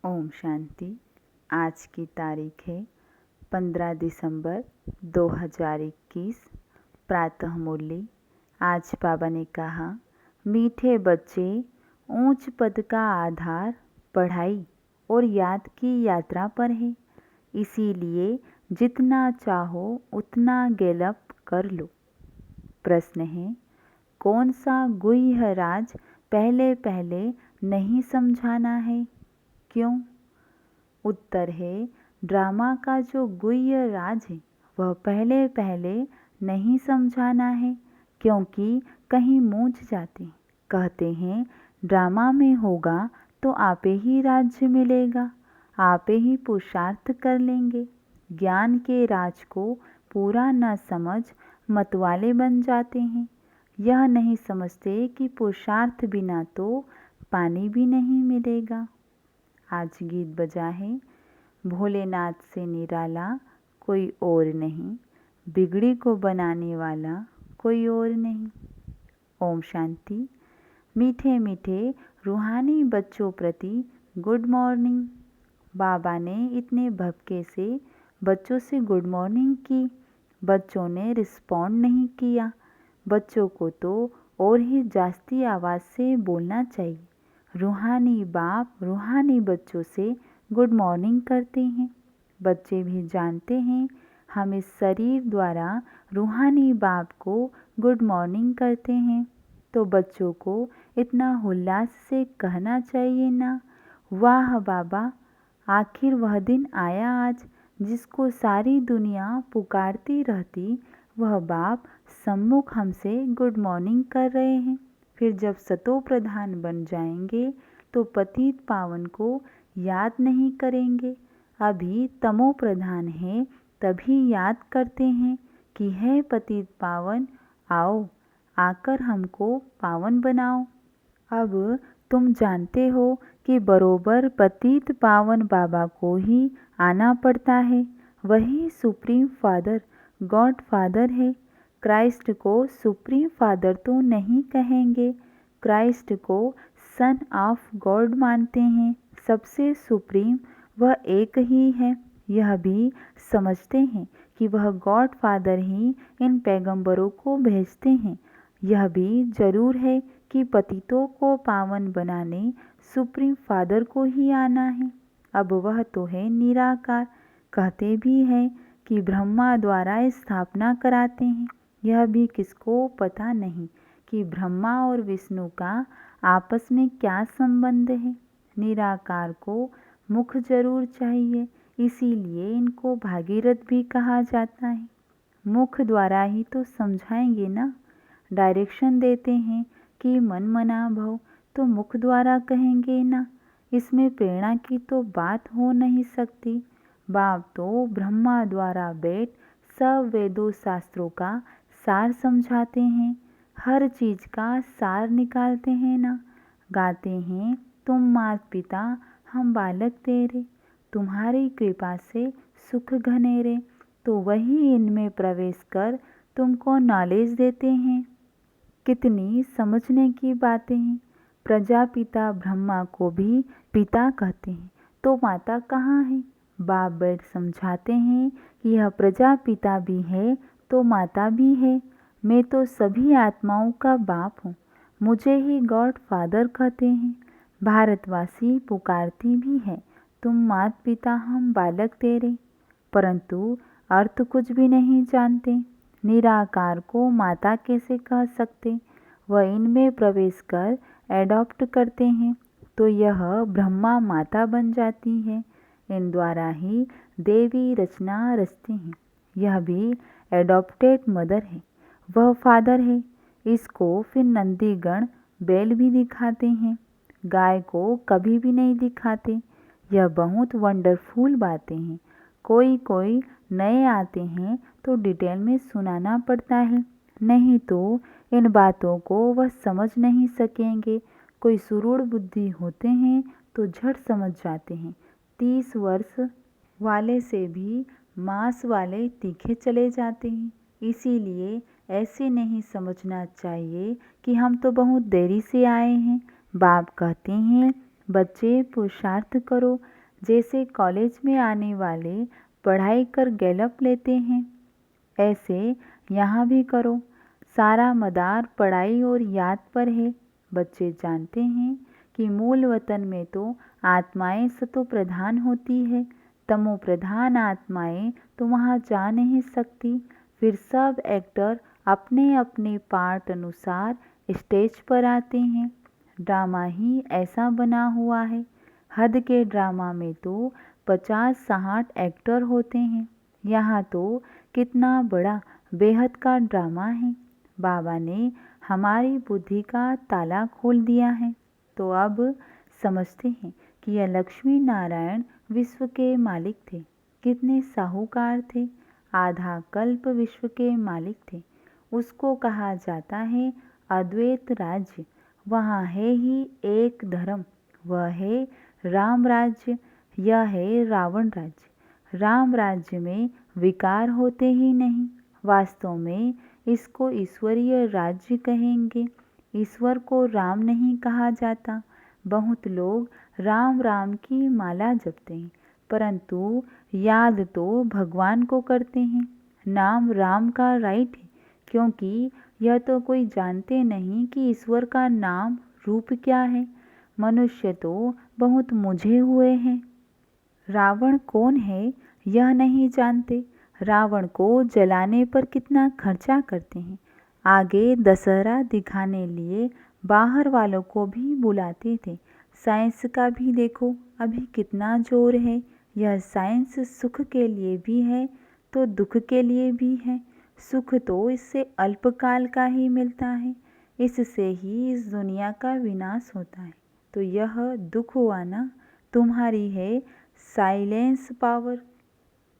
ओम शांति। आज की तारीख है 15 दिसंबर 2021। प्रातः मुरली। आज बाबा ने कहा, मीठे बच्चे, ऊंच पद का आधार पढ़ाई और याद की यात्रा पर है। इसीलिए जितना चाहो उतना गैलप कर लो। प्रश्न है, कौन सा गुह्य राज पहले पहले नहीं समझाना है, क्यों? उत्तर है, ड्रामा का जो गुह्य राज है वह पहले पहले नहीं समझाना है, क्योंकि कहीं मूझ जाते हैं। कहते हैं ड्रामा में होगा तो आपे ही राज्य मिलेगा, आपे ही पुरुषार्थ कर लेंगे। ज्ञान के राज को पूरा न समझ मतवाले बन जाते हैं। यह नहीं समझते कि पुरुषार्थ बिना तो पानी भी नहीं मिलेगा। आज गीत बजा है, भोलेनाथ से निराला कोई और नहीं, बिगड़ी को बनाने वाला कोई और नहीं। ओम शांति। मीठे मीठे रूहानी बच्चों प्रति गुड मॉर्निंग। बाबा ने इतने भक्के से बच्चों से गुड मॉर्निंग की, बच्चों ने रिस्पॉन्ड नहीं किया। बच्चों को तो और ही जास्ती आवाज़ से बोलना चाहिए। रूहानी बाप रूहानी बच्चों से गुड मॉर्निंग करते हैं। बच्चे भी जानते हैं हम इस शरीर द्वारा रूहानी बाप को गुड मॉर्निंग करते हैं, तो बच्चों को इतना उल्लास से कहना चाहिए ना, वाह बाबा, आखिर वह दिन आया आज जिसको सारी दुनिया पुकारती रहती। वह बाप सम्मुख हमसे गुड मॉर्निंग कर रहे हैं। फिर जब सतो प्रधान बन जाएंगे तो पतित पावन को याद नहीं करेंगे। अभी तमो प्रधान है तभी याद करते हैं कि है पतित पावन, आओ आकर हमको पावन बनाओ। अब तुम जानते हो कि बरोबर पतित पावन बाबा को ही आना पड़ता है। वही सुप्रीम फादर गॉड फादर है। क्राइस्ट को सुप्रीम फादर तो नहीं कहेंगे, क्राइस्ट को सन ऑफ गॉड मानते हैं। सबसे सुप्रीम वह एक ही है। यह भी समझते हैं कि वह गॉड फादर ही इन पैगंबरों को भेजते हैं। यह भी जरूर है कि पतितों को पावन बनाने सुप्रीम फादर को ही आना है। अब वह तो है निराकार। कहते भी हैं कि ब्रह्मा द्वारा स्थापना कराते हैं। यह भी किसको पता नहीं कि ब्रह्मा और विष्णु का आपस में क्या संबंध है। निराकार को मुख जरूर चाहिए, इसीलिए इनको भागीरथ भी कहा जाता है। मुख द्वारा ही तो समझाएंगे ना। डायरेक्शन देते हैं कि मन मना भव, तो मुख द्वारा कहेंगे ना। इसमें प्रेरणा की तो बात हो नहीं सकती। बाप तो ब्रह्मा द्वारा बैठ सब वेदों शास्त्रों का सार समझाते हैं। हर चीज का सार निकालते हैं ना। गाते हैं, तुम मात पिता हम बालक तेरे, तुम्हारी कृपा से सुख घनेरे। तो वही इनमें प्रवेश कर तुमको नॉलेज देते हैं। कितनी समझने की बातें हैं। प्रजापिता ब्रह्मा को भी पिता कहते हैं, तो माता कहाँ है? बाप बैठ समझाते हैं कि यह प्रजापिता भी है तो माता भी है। मैं तो सभी आत्माओं का बाप हूँ। मुझे ही गॉड फादर कहते हैं। भारतवासी पुकारती भी है, तुम मात पिता हम बालक तेरे, परंतु अर्थ कुछ भी नहीं जानते। निराकार को माता कैसे कह सकते? वह इनमें प्रवेश कर एडॉप्ट करते हैं, तो यह ब्रह्मा माता बन जाती है। इन द्वारा ही देवी रचना रचते हैं। यह भी एडॉप्टेड मदर है, वह फादर है। इसको फिर नंदीगण बैल भी दिखाते हैं, गाय को कभी भी नहीं दिखाते। यह बहुत वंडरफुल बातें हैं। कोई कोई नए आते हैं तो डिटेल में सुनाना पड़ता है, नहीं तो इन बातों को वह समझ नहीं सकेंगे। कोई सुरूढ़ बुद्धि होते हैं तो झट समझ जाते हैं। 30 वर्ष वाले से भी मांस वाले तीखे चले जाते हैं। इसीलिए ऐसे नहीं समझना चाहिए कि हम तो बहुत देरी से आए हैं। बाप कहते हैं बच्चे पुरुषार्थ करो, जैसे कॉलेज में आने वाले पढ़ाई कर गैलप लेते हैं, ऐसे यहाँ भी करो। सारा मदार पढ़ाई और याद पर है। बच्चे जानते हैं कि मूल वतन में तो आत्माएं सतो प्रधान होती है, तमो प्रधान आत्माएं तो वहाँ जा नहीं सकती। फिर सब एक्टर अपने अपने पार्ट अनुसार स्टेज पर आते हैं। ड्रामा ही ऐसा बना हुआ है। हद के ड्रामा में तो 50-60 एक्टर होते हैं। यहाँ तो कितना बड़ा बेहद का ड्रामा है। बाबा ने हमारी बुद्धि का ताला खोल दिया है। तो अब समझते हैं कि यह लक्ष्मी नारायण विश्व के मालिक थे। कितने साहूकार थे। आधा कल्प विश्व के मालिक थे। उसको कहा जाता है अद्वैत राज्य। वहाँ है ही एक धर्म, वह है राम राज्य। यह है रावण राज्य। राम राज्य में विकार होते ही नहीं। वास्तव में इसको ईश्वरीय राज्य कहेंगे। ईश्वर को राम नहीं कहा जाता। बहुत लोग राम राम की माला जपते हैं, परंतु याद तो भगवान को करते हैं। नाम राम का राइट है, क्योंकि यह तो कोई जानते नहीं कि ईश्वर का नाम रूप क्या है। मनुष्य तो बहुत मुझे हुए हैं। रावण कौन है यह नहीं जानते। रावण को जलाने पर कितना खर्चा करते हैं। आगे दशहरा दिखाने लिए बाहर वालों को भी बुलाते थे। साइंस का भी देखो अभी कितना जोर है। यह साइंस सुख के लिए भी है तो दुख के लिए भी है। सुख तो इससे अल्पकाल का ही मिलता है। इससे ही इस दुनिया का विनाश होता है। तो यह दुख हुआ ना, तुम्हारी है साइलेंस पावर,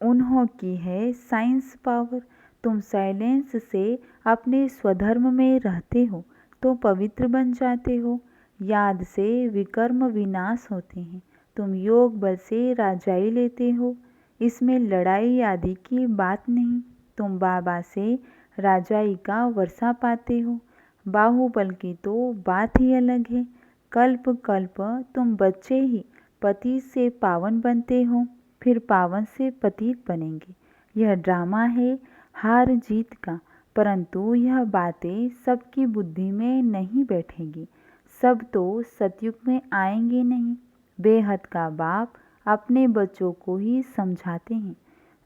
उन्हों की है साइंस पावर। तुम साइलेंस से अपने स्वधर्म में रहते हो तो पवित्र बन जाते हो। याद से विकर्म विनाश होते हैं। तुम योग बल से राजाई लेते हो। इसमें लड़ाई आदि की बात नहीं। तुम बाबा से राजाई का वर्षा पाते हो। बाहुबल की तो बात ही अलग है। कल्प कल्प तुम बच्चे ही पति से पावन बनते हो, फिर पावन से पतित बनेंगे। यह ड्रामा है हार जीत का, परंतु यह बातें सबकी बुद्धि में नहीं बैठेंगी। सब तो सतयुग में आएंगे नहीं। बेहद का बाप अपने बच्चों को ही समझाते हैं।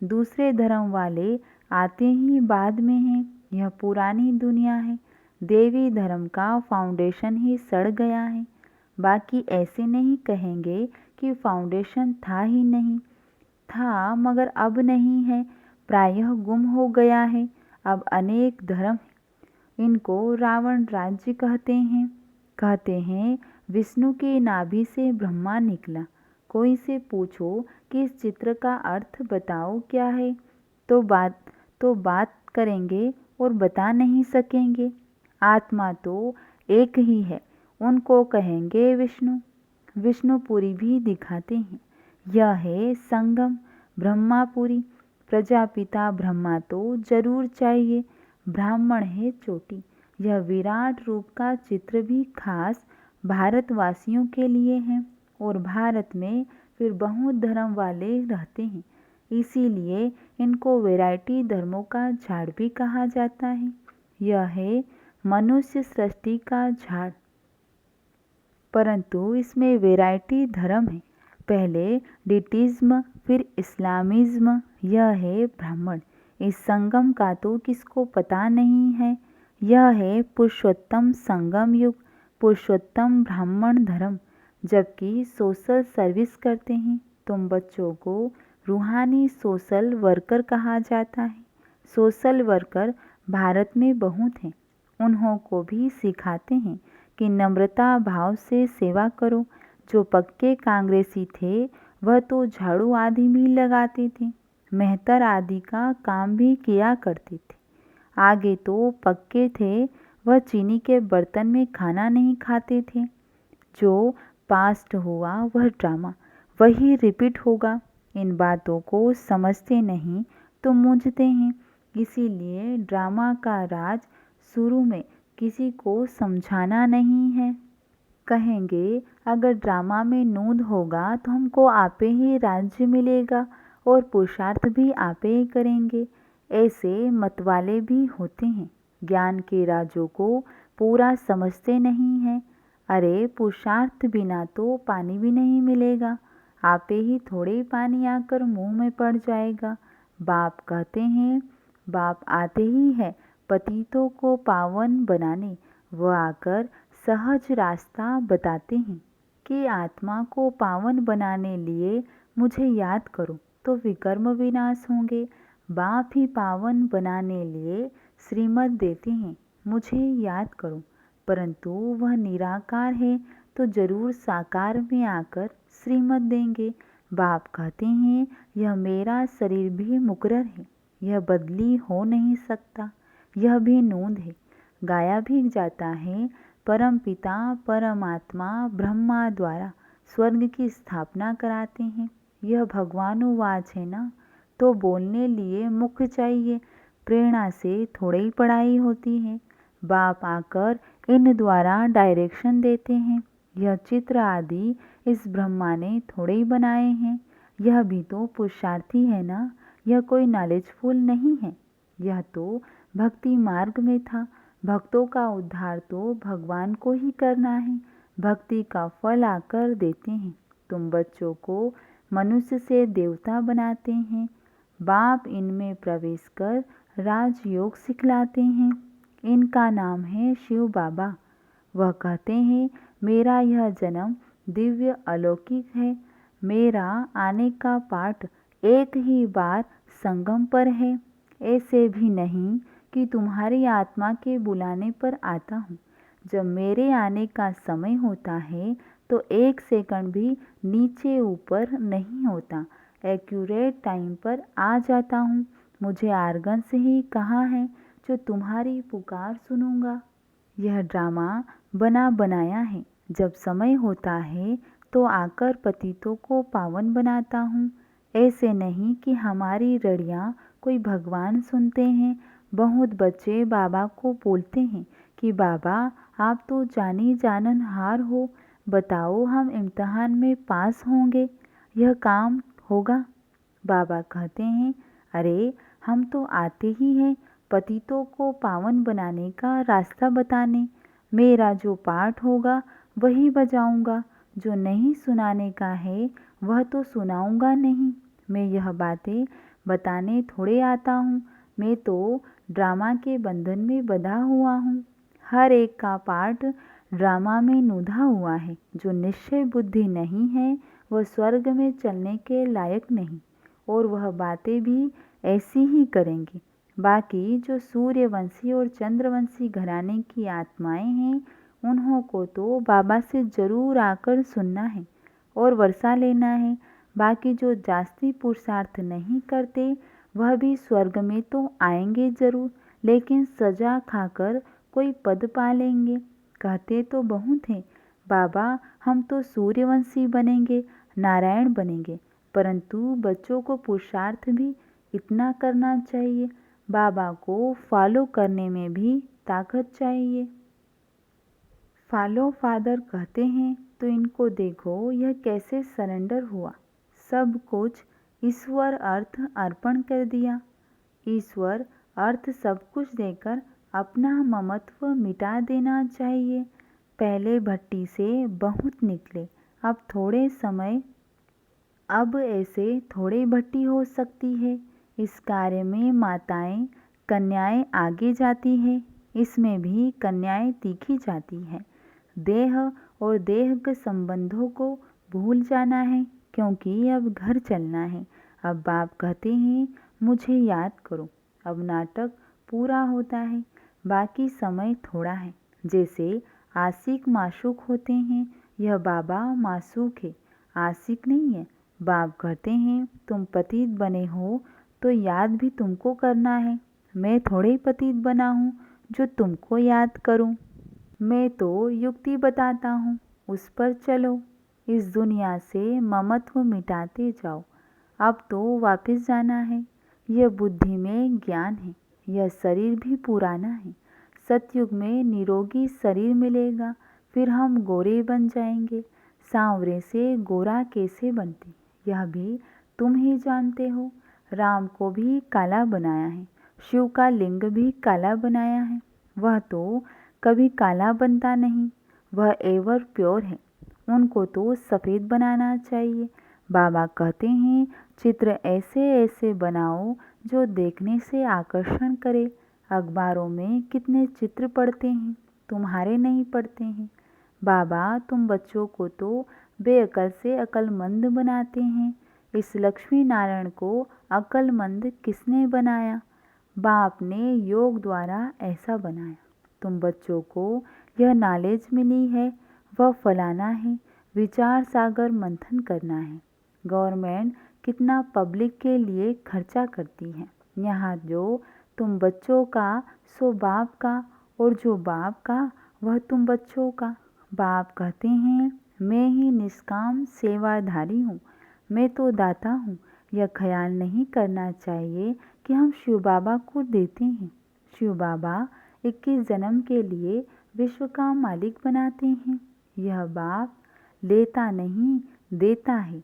दूसरे धर्म वाले आते ही बाद में हैं। यह पुरानी दुनिया है। देवी धर्म का फाउंडेशन ही सड़ गया है। बाकी ऐसे नहीं कहेंगे कि फाउंडेशन था ही नहीं। था मगर अब नहीं है, प्रायः गुम हो गया है। अब अनेक धर्म हैं। इनको रावण राज्य कहते हैं। कहते हैं विष्णु की नाभि से ब्रह्मा निकला। कोई से पूछो कि इस चित्र का अर्थ बताओ क्या है, तो बात करेंगे और बता नहीं सकेंगे। आत्मा तो एक ही है, उनको कहेंगे विष्णु। विष्णुपुरी भी दिखाते हैं। यह है संगम ब्रह्मापुरी। प्रजापिता ब्रह्मा तो जरूर चाहिए। ब्राह्मण है चोटी। यह विराट रूप का चित्र भी खास भारतवासियों के लिए है। और भारत में फिर बहुत धर्म वाले रहते हैं, इसीलिए इनको वैरायटी धर्मों का झाड़ भी कहा जाता है। यह है मनुष्य सृष्टि का झाड़, परंतु इसमें वैरायटी धर्म है। पहले डिटिज्म फिर इस्लामिज्म। यह है ब्राह्मण। इस संगम का तो किसको पता नहीं है। यह है पुरुषोत्तम संगम युग, पुरुषोत्तम ब्राह्मण धर्म। जबकि सोशल सर्विस करते हैं। तुम बच्चों को रूहानी सोशल वर्कर कहा जाता है। सोशल वर्कर भारत में बहुत हैं। उन्हों को भी सिखाते हैं कि नम्रता भाव से सेवा करो। जो पक्के कांग्रेसी थे वह तो झाड़ू आदि भी लगाते थे, मेहतर आदि का काम भी किया करते थे। आगे तो पक्के थे, वह चीनी के बर्तन में खाना नहीं खाते थे। जो पास्ट हुआ वह ड्रामा वही रिपीट होगा। इन बातों को समझते नहीं तो मूंझते हैं। इसीलिए ड्रामा का राज शुरू में किसी को समझाना नहीं है। कहेंगे अगर ड्रामा में नूंद होगा तो हमको आपे ही राज्य मिलेगा और पुरुषार्थ भी आपे ही करेंगे। ऐसे मतवाले भी होते हैं, ज्ञान के राजों को पूरा समझते नहीं हैं। अरे पुरुषार्थ बिना तो पानी भी नहीं मिलेगा, आपे ही थोड़े पानी आकर मुंह में पड़ जाएगा। बाप कहते हैं, बाप आते ही है पतितों को पावन बनाने, वह आकर सहज रास्ता बताते हैं कि आत्मा को पावन बनाने लिए मुझे याद करो तो विकर्म विनाश होंगे। बाप ही पावन बनाने लिए श्रीमत देते हैं, मुझे याद करो, परंतु वह निराकार है तो जरूर साकार में आकर श्रीमत देंगे। बाप कहते हैं, यह मेरा शरीर भी मुकर्रर है, यह बदली हो नहीं सकता, यह भी नूंद है, गाया भी जाता है। परम पिता परमात्मा ब्रह्मा द्वारा स्वर्ग की स्थापना कराते हैं। यह भगवानुवाच है ना, तो बोलने लिए मुख चाहिए, प्रेरणा से थोड़ी ही पढ़ाई होती है। बाप आकर इन द्वारा डायरेक्शन देते हैं। यह चित्र आदि इस ब्रह्मा ने थोड़े ही बनाए हैं, यह भी तो पुरुषार्थी है ना, यह कोई नॉलेजफुल नहीं है, यह तो भक्ति मार्ग में था। भक्तों का उद्धार तो भगवान को ही करना है, भक्ति का फल आकर देते हैं। तुम बच्चों को मनुष्य से देवता बनाते हैं, बाप इनमें प्रवेश कर राजयोग सिखलाते हैं। इनका नाम है शिव बाबा। वह कहते हैं, मेरा यह जन्म दिव्य अलौकिक है, मेरा आने का पाठ एक ही बार संगम पर है, ऐसे भी नहीं कि तुम्हारी आत्मा के बुलाने पर आता हूँ। जब मेरे आने का समय होता है तो 1 सेकंड भी नीचे ऊपर नहीं होता, एक्यूरेट टाइम पर आ जाता हूँ। मुझे आर्गन से ही कहा है जो तुम्हारी पुकार सुनूंगा। यह ड्रामा बना बनाया है, जब समय होता है तो आकर पतितों को पावन बनाता हूँ। ऐसे नहीं कि हमारी रड़ियाँ कोई भगवान सुनते हैं। बहुत बच्चे बाबा को बोलते हैं कि बाबा आप तो जानी जाननहार हो, बताओ हम इम्तिहान में पास होंगे, यह काम होगा? बाबा कहते हैं, अरे हम तो आते ही हैं पतितों को पावन बनाने का रास्ता बताने। मेरा जो पाठ होगा वही बजाऊंगा, जो नहीं सुनाने का है वह तो सुनाऊंगा नहीं। मैं यह बातें बताने थोड़े आता हूँ, मैं तो ड्रामा के बंधन में बंधा हुआ हूँ। हर एक का पाठ ड्रामा में नूंधा हुआ है। जो निश्चय बुद्धि नहीं है वह स्वर्ग में चलने के लायक नहीं, और वह बातें भी ऐसी ही करेंगे। बाकी जो सूर्यवंशी और चंद्रवंशी घराने की आत्माएं हैं, उन्हों को तो बाबा से जरूर आकर सुनना है और वर्षा लेना है। बाकी जो जास्ती पुरुषार्थ नहीं करते वह भी स्वर्ग में तो आएंगे जरूर, लेकिन सजा खाकर कोई पद पा लेंगे। कहते तो बहुत हैं, बाबा हम तो सूर्यवंशी बनेंगे, नारायण बनेंगे, परंतु बच्चों को पुरुषार्थ भी इतना करना चाहिए। बाबा को फॉलो करने में भी ताकत चाहिए। फॉलो फादर कहते हैं तो इनको देखो यह कैसे सरेंडर हुआ, सब कुछ ईश्वर अर्थ अर्पण कर दिया। ईश्वर अर्थ सब कुछ देकर अपना ममत्व मिटा देना चाहिए। पहले भट्टी से बहुत निकले, अब थोड़े समय, अब ऐसे थोड़े भट्टी हो सकती है। इस कार्य में माताएं कन्याएं आगे जाती हैं, इसमें भी कन्याएं तीखी जाती हैं। देह और देह के संबंधों को भूल जाना है, क्योंकि अब घर चलना है। अब बाप कहते हैं, मुझे याद करो। अब नाटक पूरा होता है, बाकी समय थोड़ा है। जैसे आशिक माशूक होते हैं, यह बाबा माशूक है, आशिक नहीं है। बाप कहते हैं, तुम पतित बने हो तो याद भी तुमको करना है। मैं थोड़े पतित बना हूँ जो तुमको याद करूँ। मैं तो युक्ति बताता हूँ, उस पर चलो। इस दुनिया से ममत्व मिटाते जाओ। अब तो वापस जाना है। यह बुद्धि में ज्ञान है, यह शरीर भी पुराना है। सतयुग में निरोगी शरीर मिलेगा, फिर हम गोरे बन जाएंगे। सांवरे से गोरा कैसे बनते यह भी तुम ही जानते हो। राम को भी काला बनाया है, शिव का लिंग भी काला बनाया है। वह तो कभी काला बनता नहीं, वह एवर प्योर है। उनको तो सफ़ेद बनाना चाहिए। बाबा कहते हैं चित्र ऐसे ऐसे बनाओ जो देखने से आकर्षण करे। अखबारों में कितने चित्र पढ़ते हैं, तुम्हारे नहीं पढ़ते हैं। बाबा तुम बच्चों को तो बेअकल से अक्लमंद बनाते हैं। इस लक्ष्मी नारायण को अक्लमंद किसने बनाया? बाप ने योग द्वारा ऐसा बनाया। तुम बच्चों को यह नॉलेज मिली है, वह फलाना है। विचार सागर मंथन करना है। गवर्नमेंट कितना पब्लिक के लिए खर्चा करती है। यहाँ जो तुम बच्चों का सो बाप का, और जो बाप का वह तुम बच्चों का। बाप कहते हैं मैं ही निष्काम सेवाधारी हूँ, मैं तो दाता हूँ। यह ख्याल नहीं करना चाहिए कि हम शिव बाबा को देते हैं। शिव बाबा 21 जन्म के लिए विश्व का मालिक बनाते हैं। यह बाप लेता नहीं देता है,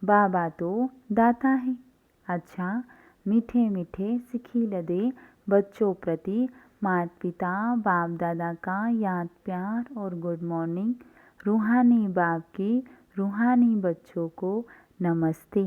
बाबा तो दाता है। अच्छा, मीठे मीठे सिखिल दे बच्चों प्रति माता पिता बाप दादा का याद प्यार और गुड मॉर्निंग। रूहानी बाप की रूहानी बच्चों को नमस्ते।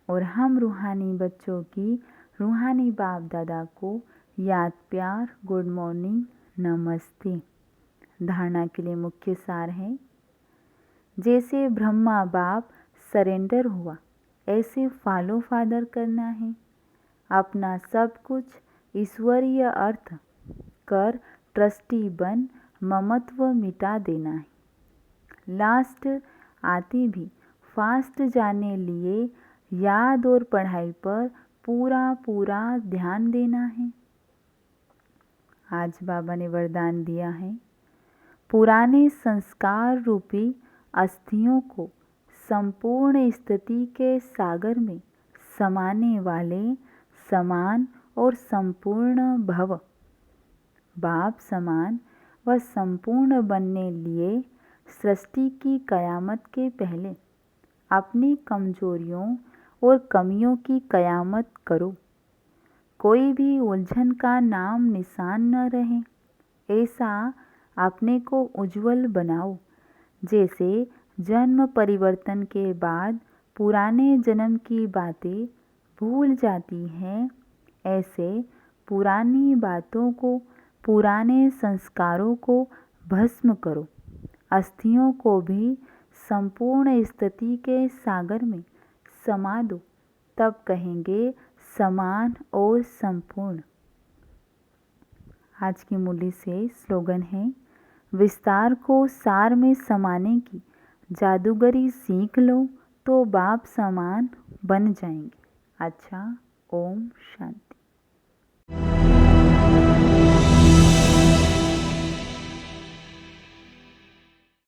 और हम रूहानी बच्चों की रूहानी बाप दादा को याद प्यार गुड मॉर्निंग नमस्ते। धारणा के लिए मुख्य सार है, जैसे ब्रह्मा बाप सरेंडर हुआ ऐसे फॉलो फादर करना है। अपना सब कुछ ईश्वरीय अर्थ कर ट्रस्टी बन ममत्व मिटा देना है। लास्ट आती भी फास्ट जाने लिए याद और पढ़ाई पर पूरा पूरा ध्यान देना है। आज बाबा ने वरदान दिया है, पुराने संस्कार रूपी अस्थियों को संपूर्ण स्थिति के सागर में समाने वाले समान और संपूर्ण भव। बाप समान व संपूर्ण बनने लिए सृष्टि की कयामत के पहले अपनी कमजोरियों और कमियों की कयामत करो। कोई भी उलझन का नाम निशान न रहे। ऐसा अपने को उज्जवल बनाओ जैसे जन्म परिवर्तन के बाद पुराने जन्म की बातें भूल जाती हैं। ऐसे पुरानी बातों को, पुराने संस्कारों को भस्म करो। अस्थियों को भी संपूर्ण स्थिति के सागर में समा दो, तब कहेंगे समान और संपूर्ण। आज की मूली से स्लोगन है, विस्तार को सार में समाने की जादूगरी सीख लो तो बाप समान बन जाएंगे। अच्छा, ओम शांति।